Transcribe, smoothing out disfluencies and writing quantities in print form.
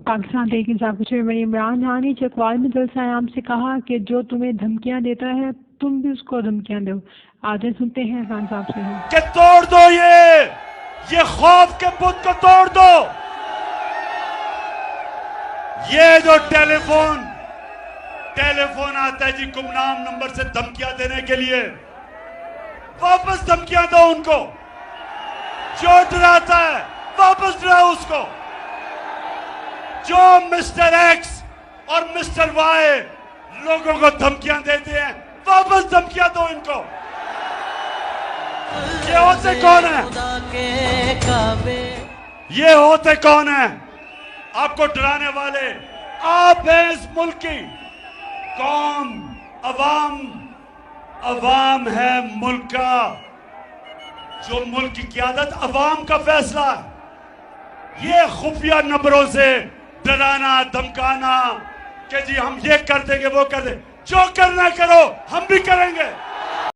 पाकिस्तान तहरीक इंसाफ के चेयरमैन इमरान खान ने चकवाल में जलसा-ए-आम से कहा कि जो तुम्हें धमकियां देता है तुम भी उसको धमकियां दो। आगे सुनते हैं खान साहब से कि तोड़ दो ये खौफ के बुत को तोड़ दो। ये जो टेलीफोन आता है जी गुमनाम नंबर से धमकियां देने के लिए, वापस धमकियां दो उनको। जो डराता है वापस डराओ उसको। जो मिस्टर एक्स और मिस्टर वाई लोगों को धमकियां देते हैं, वापस धमकियां दो इनको। ये होते कौन है? ये होते कौन है आपको डराने वाले? आप हैं इस मुल्क की कौम, अवाम है मुल्क का। जो मुल्क की क़यादत अवाम का फैसला है। ये खुफिया नंबरों से डराना धमकाना कि जी हम ये कर देंगे वो कर देंगे, जो करना करो हम भी करेंगे।